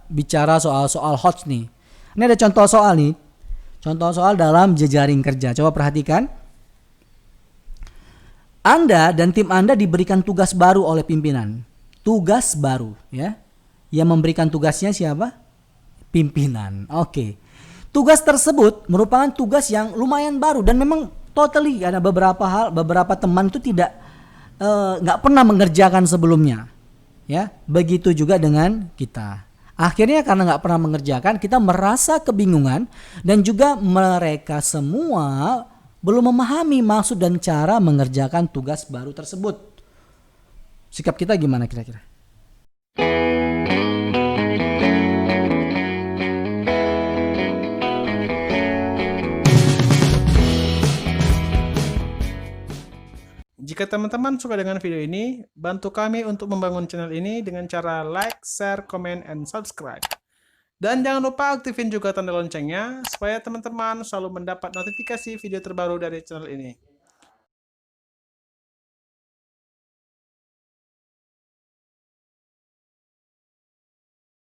bicara soal HOTS nih. Ini ada contoh soal nih. Contoh soal dalam jejaring kerja. Coba perhatikan. Anda dan tim Anda diberikan tugas baru oleh pimpinan. Tugas baru, ya. Yang memberikan tugasnya siapa? Pimpinan. Oke. Tugas tersebut merupakan tugas yang lumayan baru dan memang totally ada beberapa teman itu nggak pernah mengerjakan sebelumnya. Ya, begitu juga dengan kita. Akhirnya karena nggak pernah mengerjakan, kita merasa kebingungan dan juga mereka semua belum memahami maksud dan cara mengerjakan tugas baru tersebut. Sikap kita gimana kira-kira? Jika teman-teman suka dengan video ini, bantu kami untuk membangun channel ini dengan cara like, share, comment, and subscribe. Dan jangan lupa aktifin juga tanda loncengnya, supaya teman-teman selalu mendapat notifikasi video terbaru dari channel ini.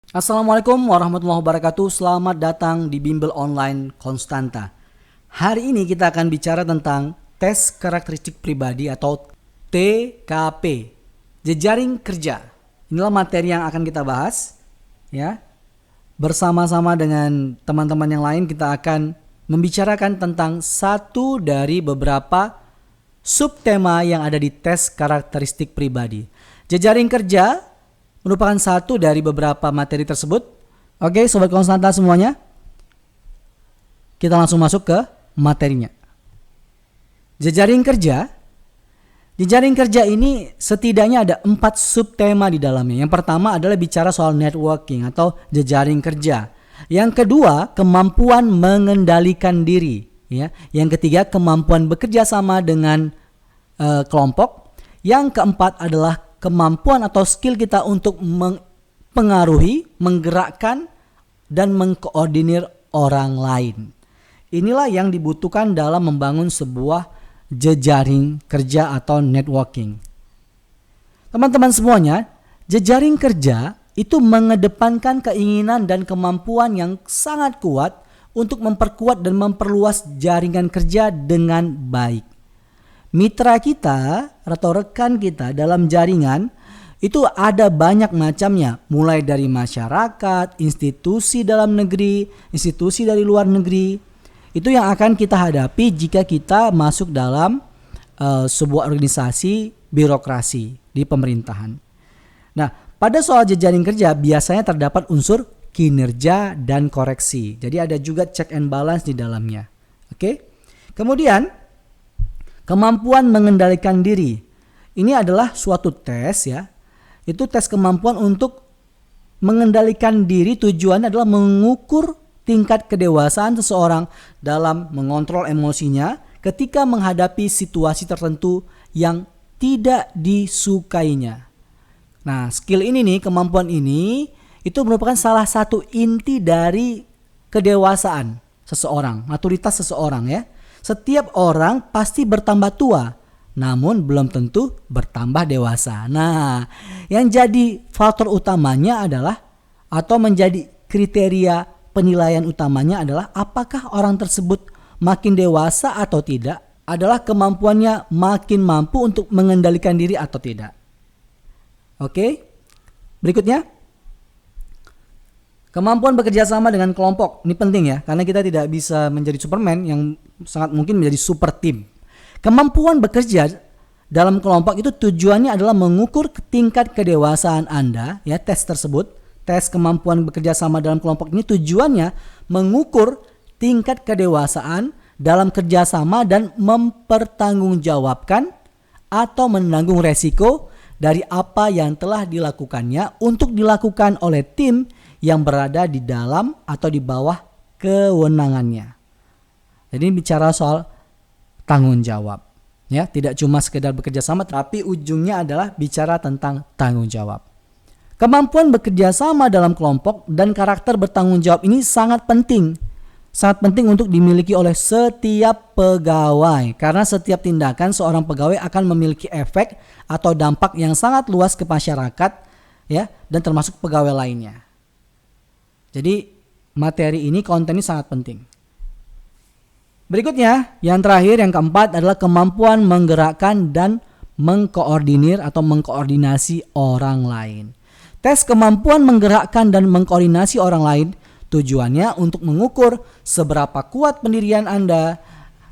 Assalamualaikum warahmatullahi wabarakatuh. Selamat datang di Bimbel Online Konstanta. Hari ini kita akan bicara tentang tes karakteristik pribadi atau TKP, jejaring kerja. Inilah materi yang akan kita bahas, ya. Bersama-sama dengan teman-teman yang lain kita akan membicarakan tentang satu dari beberapa subtema yang ada di tes karakteristik pribadi. Jejaring kerja merupakan satu dari beberapa materi tersebut. Oke, Sobat Konstanta semuanya. Kita langsung masuk ke materinya. Jejaring kerja. Jejaring kerja ini setidaknya ada 4 subtema di dalamnya. Yang pertama adalah bicara soal networking atau jejaring kerja. Yang kedua, kemampuan mengendalikan diri. Ya. Yang ketiga, kemampuan bekerja sama dengan kelompok. Yang keempat adalah kemampuan atau skill kita untuk mempengaruhi, menggerakkan, dan mengkoordinir orang lain. Inilah yang dibutuhkan dalam membangun sebuah jejaring kerja atau networking. Teman-teman semuanya, jejaring kerja itu mengedepankan keinginan dan kemampuan yang sangat kuat untuk memperkuat dan memperluas jaringan kerja dengan baik. Mitra kita atau rekan kita dalam jaringan itu ada banyak macamnya, mulai dari masyarakat, institusi dalam negeri, institusi dari luar negeri. Itu yang akan kita hadapi jika kita masuk dalam sebuah organisasi birokrasi di pemerintahan. Nah, pada soal jejaring kerja biasanya terdapat unsur kinerja dan koreksi. Jadi ada juga check and balance di dalamnya. Oke. Kemudian kemampuan mengendalikan diri. Ini adalah suatu tes ya. Itu tes kemampuan untuk mengendalikan diri, tujuannya adalah mengukur tingkat kedewasaan seseorang dalam mengontrol emosinya ketika menghadapi situasi tertentu yang tidak disukainya. Nah, skill ini nih, kemampuan ini itu merupakan salah satu inti dari kedewasaan seseorang, maturitas seseorang ya. Setiap orang pasti bertambah tua, namun belum tentu bertambah dewasa. Nah, yang jadi faktor utamanya adalah atau menjadi kriteria penilaian utamanya adalah apakah orang tersebut makin dewasa atau tidak, adalah kemampuannya makin mampu untuk mengendalikan diri atau tidak. Oke, berikutnya. Kemampuan bekerja sama dengan kelompok. Ini penting ya, karena kita tidak bisa menjadi Superman yang sangat mungkin menjadi super team. Kemampuan bekerja dalam kelompok itu tujuannya adalah mengukur tingkat kedewasaan Anda, ya, tes tersebut. Tes kemampuan bekerja sama dalam kelompok ini tujuannya mengukur tingkat kedewasaan dalam kerjasama dan mempertanggungjawabkan atau menanggung resiko dari apa yang telah dilakukannya untuk dilakukan oleh tim yang berada di dalam atau di bawah kewenangannya. Jadi bicara soal tanggung jawab. Ya, tidak cuma sekedar bekerja sama, tapi ujungnya adalah bicara tentang tanggung jawab. Kemampuan bekerja sama dalam kelompok dan karakter bertanggung jawab ini sangat penting. Sangat penting untuk dimiliki oleh setiap pegawai. Karena setiap tindakan seorang pegawai akan memiliki efek atau dampak yang sangat luas ke masyarakat, ya, dan termasuk pegawai lainnya. Jadi materi ini, konten ini sangat penting. Berikutnya, yang terakhir, yang keempat adalah kemampuan menggerakkan dan mengkoordinir atau mengkoordinasi orang lain. Tes kemampuan menggerakkan dan mengkoordinasi orang lain tujuannya untuk mengukur seberapa kuat pendirian Anda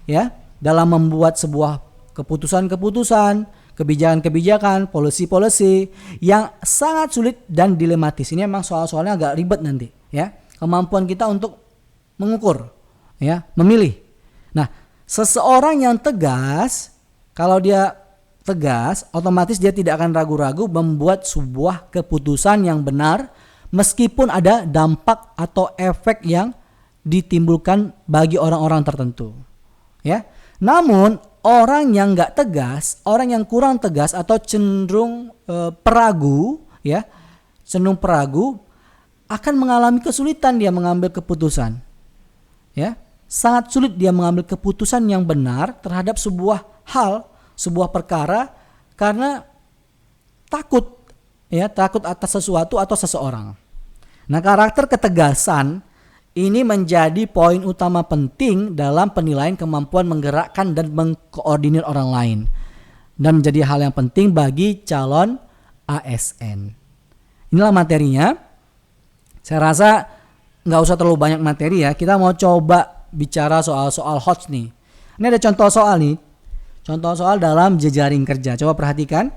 ya dalam membuat sebuah keputusan-keputusan, kebijakan-kebijakan, policy-policy yang sangat sulit dan dilematis. Ini memang soal-soalnya agak ribet nanti ya. Kemampuan kita untuk mengukur ya, memilih. Nah, seseorang yang tegas, kalau dia tegas, otomatis dia tidak akan ragu-ragu membuat sebuah keputusan yang benar meskipun ada dampak atau efek yang ditimbulkan bagi orang-orang tertentu. Ya. Namun orang yang nggak tegas, orang yang kurang tegas atau cenderung peragu, ya, cenderung peragu akan mengalami kesulitan dia mengambil keputusan. Ya. Sangat sulit dia mengambil keputusan yang benar terhadap sebuah hal, sebuah perkara karena takut atas sesuatu atau seseorang. Nah, karakter ketegasan ini menjadi poin utama penting dalam penilaian kemampuan menggerakkan dan mengkoordinir orang lain dan menjadi hal yang penting bagi calon ASN. Inilah materinya. Saya rasa nggak usah terlalu banyak materi ya. Kita mau coba bicara soal-soal HOTS nih. Ini ada contoh soal nih. Contoh soal dalam jejaring kerja. Coba perhatikan.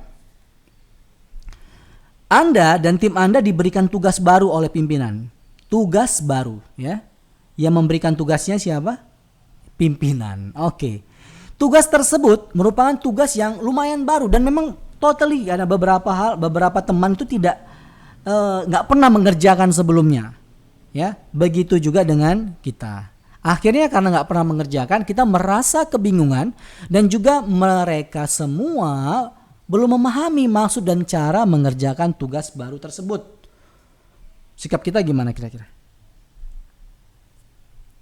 Anda dan tim Anda diberikan tugas baru oleh pimpinan. Tugas baru ya. Yang memberikan tugasnya siapa? Pimpinan. Oke. Tugas tersebut merupakan tugas yang lumayan baru dan memang totally ada beberapa teman itu tidak nggak pernah mengerjakan sebelumnya. Ya, begitu juga dengan kita. Akhirnya karena nggak pernah mengerjakan, kita merasa kebingungan dan juga mereka semua belum memahami maksud dan cara mengerjakan tugas baru tersebut. Sikap kita gimana kira-kira?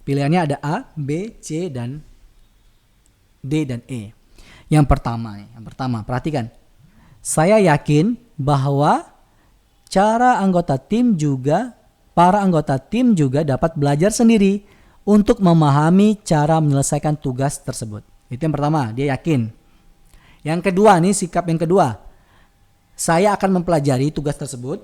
Pilihannya ada A, B, C, dan D dan E. Yang pertama, perhatikan. Saya yakin bahwa para anggota tim juga dapat belajar sendiri untuk memahami cara menyelesaikan tugas tersebut. Itu yang pertama, dia yakin. Yang kedua nih, sikap yang kedua. Saya akan mempelajari tugas tersebut,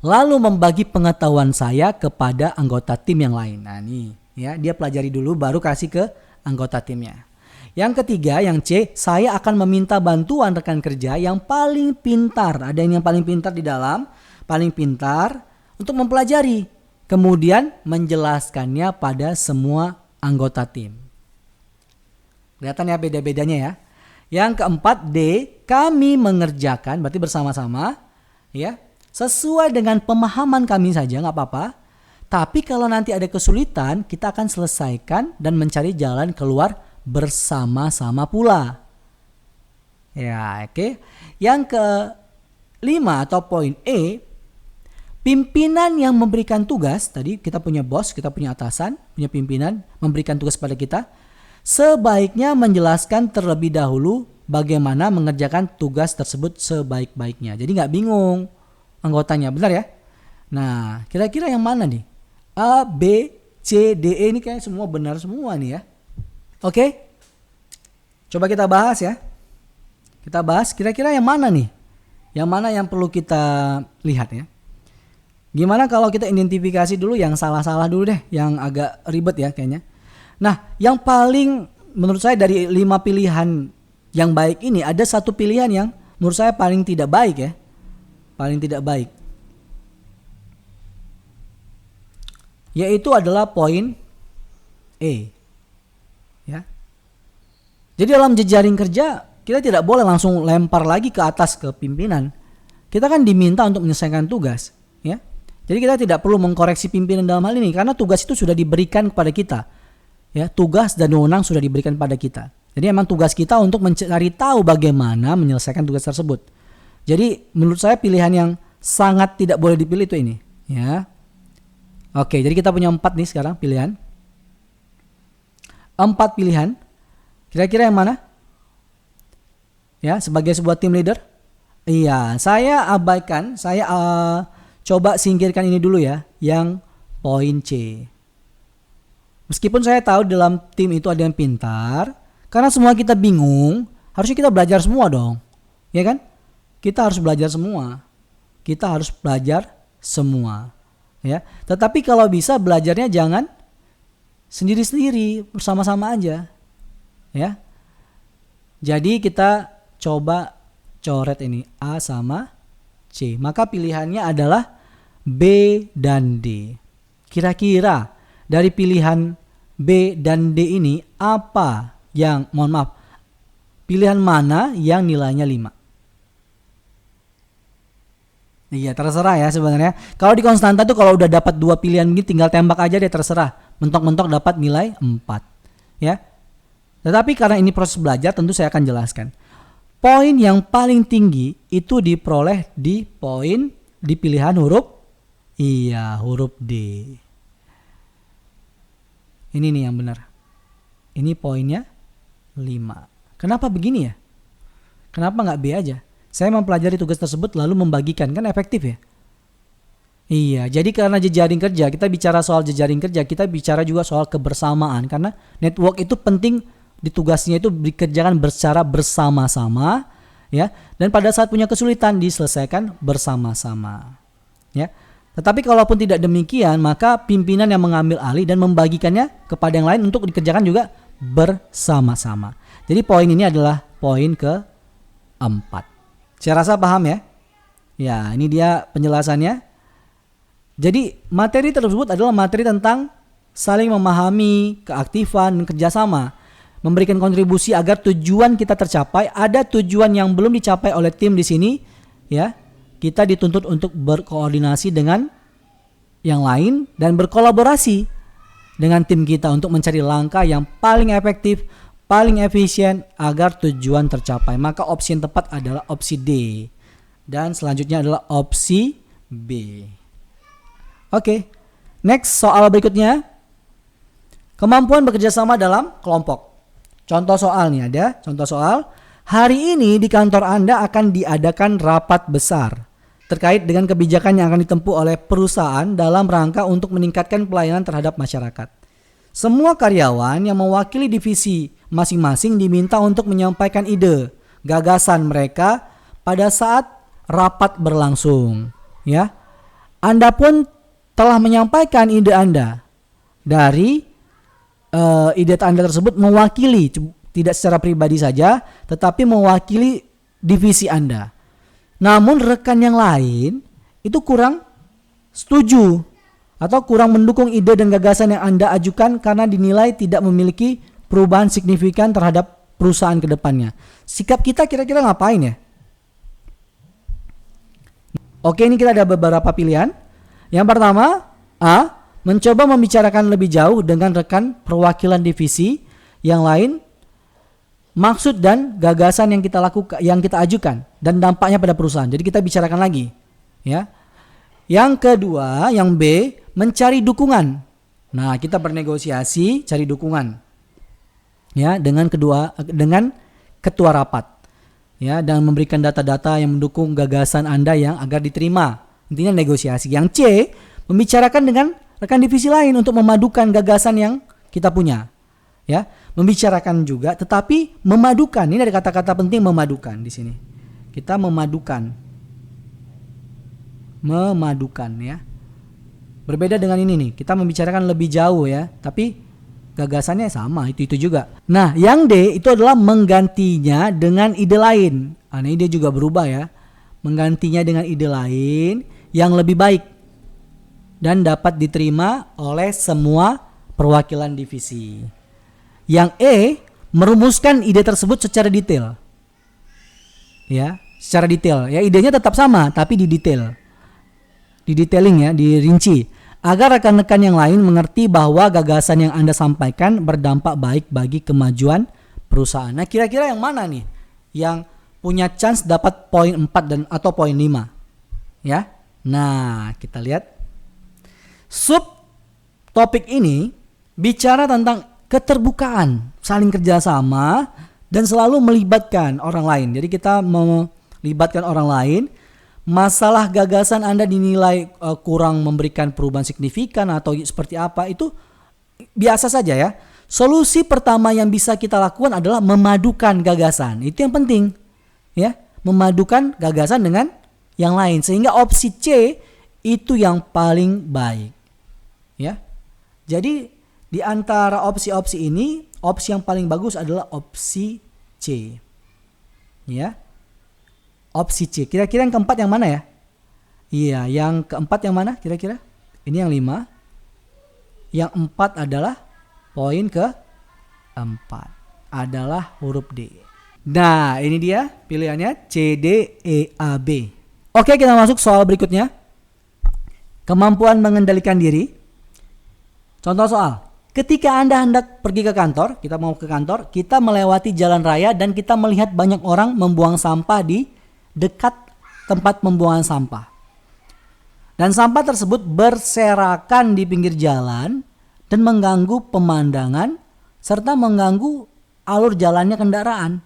lalu membagi pengetahuan saya kepada anggota tim yang lain. Nah nih, ya, dia pelajari dulu baru kasih ke anggota timnya. Yang ketiga, yang C, saya akan meminta bantuan rekan kerja yang paling pintar. Ada yang paling pintar di dalam, paling pintar untuk mempelajari. Kemudian menjelaskannya pada semua anggota tim. Kelihatan ya beda-bedanya ya. Yang keempat D, kami mengerjakan, berarti bersama-sama ya. Sesuai dengan pemahaman kami saja nggak apa-apa. Tapi kalau nanti ada kesulitan, kita akan selesaikan dan mencari jalan keluar bersama-sama pula. Ya, oke. Yang kelima atau poin E, pimpinan yang memberikan tugas, tadi kita punya bos, kita punya atasan, punya pimpinan, memberikan tugas pada kita, sebaiknya menjelaskan terlebih dahulu bagaimana mengerjakan tugas tersebut sebaik-baiknya. Jadi nggak bingung anggotanya, benar ya? Nah, kira-kira yang mana nih? A, B, C, D, E ini kayaknya semua benar semua nih ya. Oke? Coba kita bahas ya. Kita bahas kira-kira yang mana nih? Yang mana yang perlu kita lihat ya? Gimana kalau kita identifikasi dulu yang salah-salah dulu deh, yang agak ribet ya kayaknya. Nah, yang paling menurut saya dari 5 pilihan yang baik ini, ada satu pilihan yang menurut saya paling tidak baik ya. Paling tidak baik. Yaitu adalah poin E. Ya. Jadi dalam jejaring kerja, kita tidak boleh langsung lempar lagi ke atas ke pimpinan. Kita kan diminta untuk menyelesaikan tugas, ya. Jadi kita tidak perlu mengkoreksi pimpinan dalam hal ini karena tugas itu sudah diberikan kepada kita. Ya, tugas dan wewenang sudah diberikan pada kita. Jadi memang tugas kita untuk mencari tahu bagaimana menyelesaikan tugas tersebut. Jadi menurut saya pilihan yang sangat tidak boleh dipilih itu ini, ya. Oke, jadi kita punya 4 nih sekarang pilihan. 4 pilihan. Kira-kira yang mana? Ya, sebagai sebuah team leader? Iya, saya abaikan, saya coba singkirkan ini dulu ya, yang poin C. Meskipun saya tahu dalam tim itu ada yang pintar, karena semua kita bingung, harusnya kita belajar semua dong. Ya kan? Kita harus belajar semua. Kita harus belajar semua. Ya. Tetapi kalau bisa belajarnya jangan sendiri-sendiri, bersama-sama aja. Ya. Jadi kita coba coret ini A sama C. Maka pilihannya adalah B dan D. Kira-kira dari pilihan B dan D ini apa yang, pilihan mana yang nilainya 5? Iya, terserah ya sebenarnya. Kalau di konstanta tuh kalau udah dapat 2 pilihan begini tinggal tembak aja deh, terserah. Mentok-mentok dapat nilai 4. Ya. Tetapi karena ini proses belajar tentu saya akan jelaskan. Poin yang paling tinggi itu diperoleh di pilihan huruf D. Ini nih yang benar. Ini poinnya 5. Kenapa begini ya? Kenapa nggak B aja? Saya mempelajari tugas tersebut lalu membagikan, kan efektif ya? Iya, jadi karena jejaring kerja, kita bicara soal jejaring kerja, kita bicara juga soal kebersamaan. Karena network itu penting, di tugasnya itu dikerjakan secara bersama-sama, ya. Dan pada saat punya kesulitan diselesaikan bersama-sama, ya. Tetapi kalaupun tidak demikian, maka pimpinan yang mengambil alih dan membagikannya kepada yang lain untuk dikerjakan juga bersama-sama. Jadi poin ini adalah poin ke-4. Saya rasa paham ya? Ya, ini dia penjelasannya. Jadi materi tersebut adalah materi tentang saling memahami, keaktifan, dan kerjasama. Memberikan kontribusi agar tujuan kita tercapai. Ada tujuan yang belum dicapai oleh tim di sini, ya. Kita dituntut untuk berkoordinasi dengan yang lain dan berkolaborasi dengan tim kita untuk mencari langkah yang paling efektif, paling efisien agar tujuan tercapai. Maka opsi yang tepat adalah opsi D. Dan selanjutnya adalah opsi B. Oke. Next, soal berikutnya. Kemampuan bekerja sama dalam kelompok. Contoh soal nih ada. Contoh soal. Hari ini di kantor Anda akan diadakan rapat besar terkait dengan kebijakan yang akan ditempuh oleh perusahaan dalam rangka untuk meningkatkan pelayanan terhadap masyarakat. Semua karyawan yang mewakili divisi masing-masing diminta untuk menyampaikan ide, gagasan mereka pada saat rapat berlangsung. Ya, Anda pun telah menyampaikan ide Anda. Dari ide Anda tersebut mewakili, tidak secara pribadi saja, tetapi mewakili divisi Anda. Namun rekan yang lain itu kurang setuju atau kurang mendukung ide dan gagasan yang Anda ajukan karena dinilai tidak memiliki perubahan signifikan terhadap perusahaan ke depannya. Sikap kita kira-kira ngapain ya? Oke, ini kita ada beberapa pilihan. Yang pertama, A, mencoba membicarakan lebih jauh dengan rekan perwakilan divisi yang lain maksud dan gagasan yang kita lakukan, yang kita ajukan dan dampaknya pada perusahaan. Jadi kita bicarakan lagi, ya. Yang kedua, yang B, mencari dukungan. Nah, kita bernegosiasi, cari dukungan, ya, dengan ketua rapat, ya, dan memberikan data-data yang mendukung gagasan Anda yang agar diterima. Intinya negosiasi. Yang C, membicarakan dengan rekan divisi lain untuk memadukan gagasan yang kita punya, ya. Membicarakan juga, tetapi memadukan. Ini ada kata-kata penting, memadukan di sini. Kita memadukan, ya. Berbeda dengan ini nih, kita membicarakan lebih jauh ya, tapi gagasannya sama, itu juga. Nah, yang D itu adalah menggantinya dengan ide lain. Nah, ide juga berubah ya. Menggantinya dengan ide lain yang lebih baik dan dapat diterima oleh semua perwakilan divisi. Yang E, merumuskan ide tersebut secara detail. Ya, secara detail. Ya, idenya tetap sama tapi didetail. Didetailing ya, dirinci. Agar rekan-rekan yang lain mengerti bahwa gagasan yang Anda sampaikan berdampak baik bagi kemajuan perusahaan. Nah, kira-kira yang mana nih yang punya chance dapat poin 4 dan atau poin 5? Ya. Nah, kita lihat. Sub topik ini bicara tentang keterbukaan, saling kerjasama, dan selalu melibatkan orang lain. Jadi kita melibatkan orang lain, masalah gagasan Anda dinilai kurang memberikan perubahan signifikan atau seperti apa, itu biasa saja ya. Solusi pertama yang bisa kita lakukan adalah memadukan gagasan. Itu yang penting. Ya, memadukan gagasan dengan yang lain sehingga opsi C itu yang paling baik. Ya. Jadi di antara opsi-opsi ini, opsi yang paling bagus adalah opsi C. Ya. Opsi C. Kira-kira yang keempat yang mana ya? Iya, yang keempat yang mana kira-kira? Ini yang 5. Yang 4 adalah poin keempat. Adalah huruf D. Nah, ini dia pilihannya C, D, E, A, B. Oke, kita masuk soal berikutnya. Kemampuan mengendalikan diri. Contoh soal. Ketika Anda hendak pergi ke kantor, kita mau ke kantor, kita melewati jalan raya dan kita melihat banyak orang membuang sampah di dekat tempat pembuangan sampah. Dan sampah tersebut berserakan di pinggir jalan dan mengganggu pemandangan serta mengganggu alur jalannya kendaraan.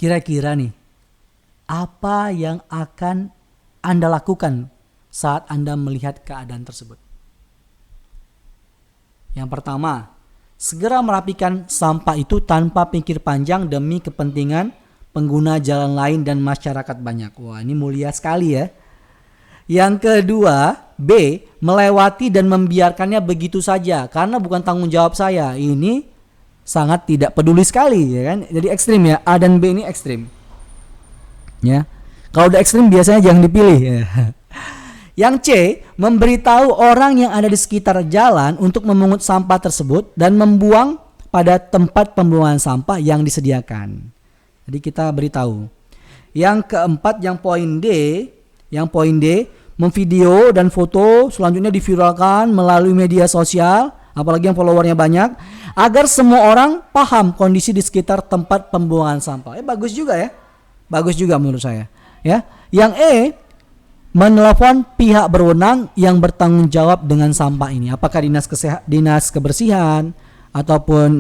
Kira-kira nih, apa yang akan Anda lakukan saat Anda melihat keadaan tersebut? Yang pertama, segera merapikan sampah itu tanpa pikir panjang demi kepentingan pengguna jalan lain dan masyarakat banyak. Wah, ini mulia sekali ya. Yang kedua, B, melewati dan membiarkannya begitu saja karena bukan tanggung jawab saya. Ini sangat tidak peduli sekali ya kan. Jadi ekstrim ya. A dan B ini ekstrim. Ya. Kalau udah ekstrim biasanya jangan dipilih ya. Yang C, memberitahu orang yang ada di sekitar jalan untuk memungut sampah tersebut dan membuang pada tempat pembuangan sampah yang disediakan. Jadi kita beritahu. Yang keempat, yang poin D, memvideo dan foto selanjutnya diviralkan melalui media sosial, apalagi yang followernya banyak, agar semua orang paham kondisi di sekitar tempat pembuangan sampah. Bagus juga ya. Bagus juga menurut saya. Ya. Yang E, menelepon pihak berwenang yang bertanggung jawab dengan sampah ini. Apakah dinas kebersihan ataupun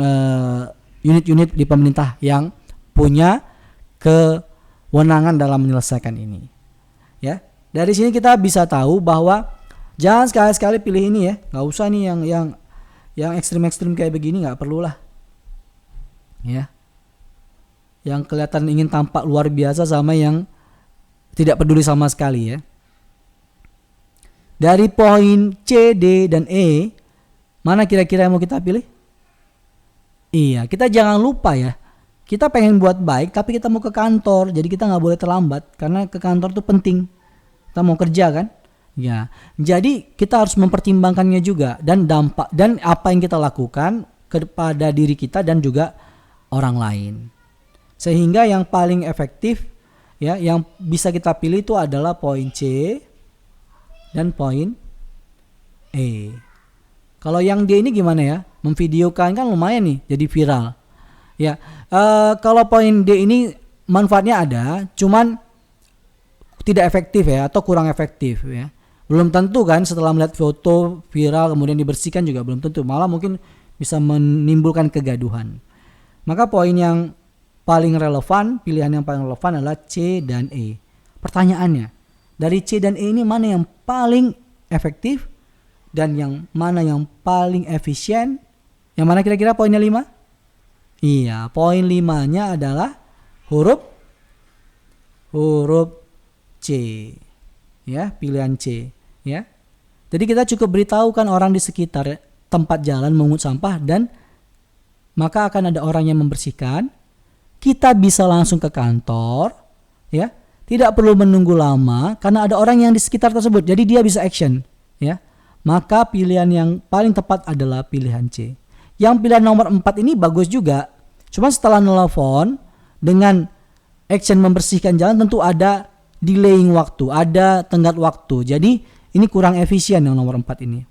unit-unit di pemerintah yang punya kewenangan dalam menyelesaikan ini. Ya, dari sini kita bisa tahu bahwa jangan sekali-sekali pilih ini ya, nggak usah nih yang ekstrim-ekstrim kayak begini, nggak perlu lah. Ya, yang kelihatan ingin tampak luar biasa sama yang tidak peduli sama sekali ya. Dari poin C, D, dan E, mana kira-kira yang mau kita pilih? Iya, kita jangan lupa ya. Kita pengen buat baik tapi kita mau ke kantor, jadi kita nggak boleh terlambat karena ke kantor tuh penting. Kita mau kerja kan? Ya. Jadi kita harus mempertimbangkannya juga dan dampak dan apa yang kita lakukan kepada diri kita dan juga orang lain. Sehingga yang paling efektif ya yang bisa kita pilih itu adalah poin C dan poin E. Kalau yang D ini gimana ya? Memvideokan kan lumayan nih jadi viral. Ya, kalau poin D ini manfaatnya ada, cuman tidak efektif ya atau kurang efektif ya. Belum tentu kan setelah melihat foto viral kemudian dibersihkan juga belum tentu, malah mungkin bisa menimbulkan kegaduhan. Maka poin yang paling relevan, pilihan yang paling relevan adalah C dan E. Pertanyaannya, dari C dan E ini mana yang paling efektif dan yang mana yang paling efisien? Yang mana kira-kira poinnya 5? Iya, poin 5-nya adalah huruf C. Ya, pilihan C, ya. Jadi kita cukup beritahukan orang di sekitar tempat jalan memungut sampah dan maka akan ada orang yang membersihkan. Kita bisa langsung ke kantor, ya. Tidak perlu menunggu lama karena ada orang yang di sekitar tersebut. Jadi dia bisa action, ya. Maka pilihan yang paling tepat adalah pilihan C. Yang pilihan nomor 4 ini bagus juga. Cuma setelah nelfon dengan action membersihkan jalan tentu ada delaying waktu, ada tenggat waktu. Jadi ini kurang efisien yang nomor 4 ini.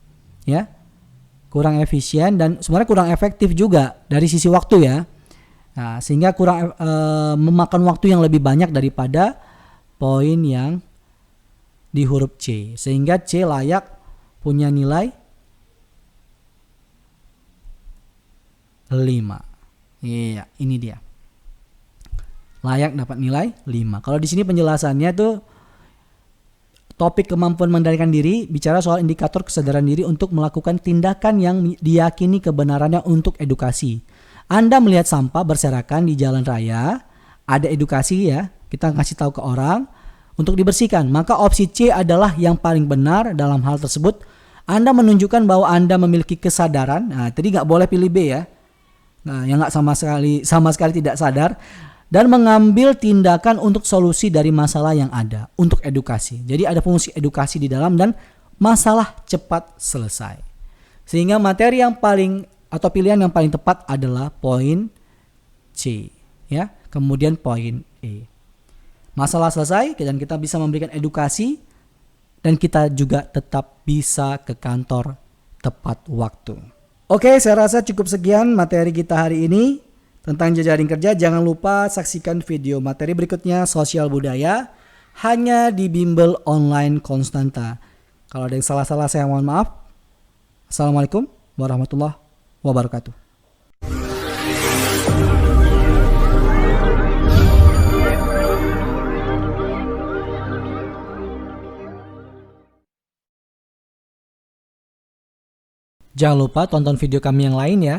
Ya. Kurang efisien dan sebenarnya kurang efektif juga dari sisi waktu ya. Nah, sehingga kurang memakan waktu yang lebih banyak daripada poin yang di huruf C. Sehingga C layak punya nilai 5. Iya, ini dia. Layak dapat nilai 5. Kalau di sini penjelasannya tuh topik kemampuan mengendalikan diri bicara soal indikator kesadaran diri untuk melakukan tindakan yang diyakini kebenarannya untuk edukasi. Anda melihat sampah berserakan di jalan raya, ada edukasi ya, kita ngasih tahu ke orang untuk dibersihkan. Maka opsi C adalah yang paling benar dalam hal tersebut. Anda menunjukkan bahwa Anda memiliki kesadaran. Nah, tadi nggak boleh pilih B ya. Nah, yang nggak sama sekali tidak sadar. Dan mengambil tindakan untuk solusi dari masalah yang ada, untuk edukasi. Jadi ada fungsi edukasi di dalam dan masalah cepat selesai. Sehingga materi yang paling atau pilihan yang paling tepat adalah poin C, ya. Kemudian poin E. Masalah selesai dan kita bisa memberikan edukasi dan kita juga tetap bisa ke kantor tepat waktu. Oke, saya rasa cukup sekian materi kita hari ini. Tentang jejaring kerja, jangan lupa saksikan video materi berikutnya sosial budaya hanya di Bimbel Online Konstanta. Kalau ada yang salah-salah saya mohon maaf. Assalamualaikum warahmatullahi wabarakatuh. Jangan lupa tonton video kami yang lain ya.